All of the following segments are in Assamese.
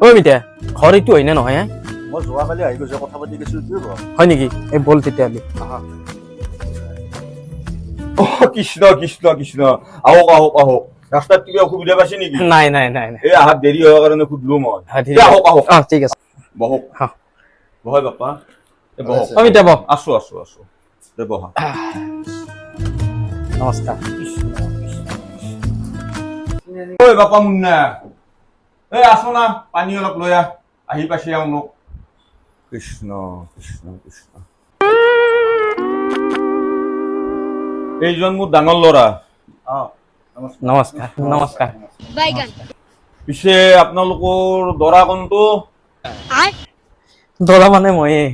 ঐ মিতা ঘৰ এইটো হয় নে নহয় হে? মই যোৱাকালি আহি গৈছে কথা পাতি গৈছিলো কি বাৰু হয় নেকি? এই বল তেতিয়াহ'লে। কৃষ্ণ কৃষ্ণ কৃষ্ণ আহক আহক আহক ৰাস্তাত কিবা অসুবিধা পাইছে নেকি নাই নাই নাই নাই এই আহাত দেৰি হোৱাৰ কাৰণে সুধিলো মই আহক আহক ঠিক আছে বহক বহাই বাপা বহক মিতা বহ। আছো আছো আছো বহা নমস্কাৰ। ঐ বাপা মুন্না এই আছো না পানী অলপ লৈ আহি পাইছে আৰু মোক কৃষ্ণ কৃষ্ণ কৃষ্ণ এইজন মোৰ ডাঙৰ ল'ৰা নমস্কাৰ নমস্কাৰ। পিছে আপোনালোকৰ দৰা কোনটো দৰা মানে ময়ে।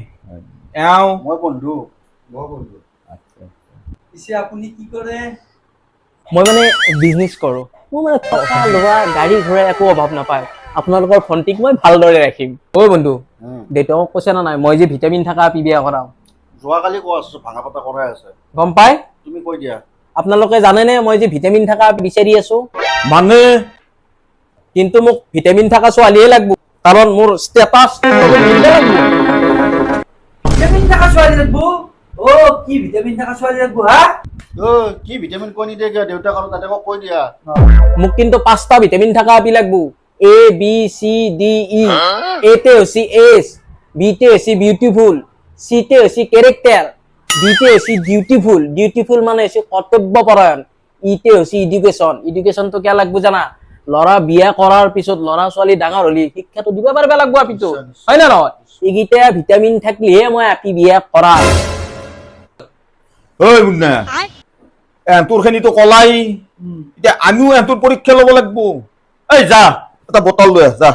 এওঁ মই বন্ধু পিছে আপুনি কি কৰে? মই মানে বিজনেছ কৰোঁ। মোৰ মানে টকা লোৱা গাড়ী ঘোঁৰা একো অভাৱ নাপায়। আপোনালোকৰ ভণ্টিক মই ভালদৰে ৰাখিম। ঐ বন্ধু দেউতাকক কৈছে না নাই মই যে ভিটামিন থকা পিবিয়া কৰাওঁ? যোৱাকালি কৈ আছো ভাঙা পতা কৰাই আছে গম পাই? তুমি কৈ দিয়া আপোনালোকে জানেনে মই যে ভিটামিন থকা বিচাৰি আছো? মানে কিন্তু মোক ভিটামিন থকা ছোৱালীয়ে লাগব, কাৰণ মোৰ ষ্টেটাছ ভিটামিন থাকা ছোৱালী লাগব? অ কি ভিটামিন থাকা ছোৱালী লাগব হা? কি ভিটামিন কৈ নিদিয়ে কিয় দেউতাক আৰু দাদাকক কৈ দিয়া মোক কিন্তু 5টা ভিটামিন থকা আপি লাগব। A B C D E. এতে হৈছে এজ, বিতে হৈছে বিউটিফুল, সিতে হৈছে কেৰেক্টাৰ, ডিতে হৈছে ডিউটিফুল, ডিউটিফুল মানে হৈছে কৰ্তব্যপৰায়ণ, ইতে হৈছে এডুকেশ্যন, এডুকেশ্যনটো কিয় লাগব জানা? ল'ৰা বিয়া কৰাৰ পিছত ল'ৰা ছোৱালী ডাঙৰ হলি শিক্ষাটো দিব পাৰিব লাগব আপিটো, হয় না নহয়? এইকেইটা ভিটামিন থাকিলেহে মই আপি বিয়া কৰা। ঐ মুন্না এহঁতৰ খিনিতো কলাই এতিয়া আমিও এহঁতৰ পৰীক্ষা ল'ব লাগব এই যা এটা বটল লৈ যা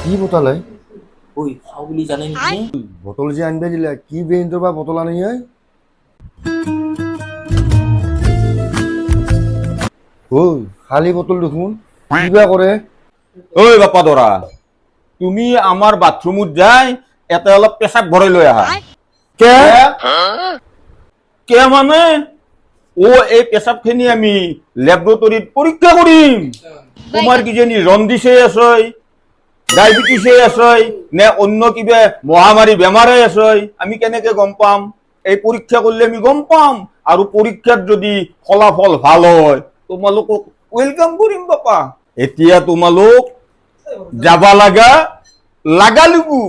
কি বটল হয় ঐ খাও বুলি জানে নেকি? বটল যে আনবে দিলে কি বেইনটোৰ পৰা বটল আনি হয় ঐ খালী বটল দেখোন কিবা কৰে ঐ বাপা দৰা তুমি আমাৰ বাথৰুমত যাই এটা অলপ পেচাব ভৰাই লৈ আহা কে কে মানে এই পেচাব খিনি আমি লেবৰেটৰীত পৰীক্ষা কৰিম তোমাৰ কিজানি জণ্ডিছে আছে ডায়েবেটিছে আছে নে অন্য কিবা মহামাৰী বেমাৰে আছে আমি কেনেকে গম পাম? এই পৰীক্ষা কৰিলে আমি গম পাম আৰু পৰীক্ষাত যদি ফলাফল ভাল হয় তোমালোকক ওয়েলকাম কৰিম বাপা। এতিয়া তোমালোক যাবা লাগা লাগু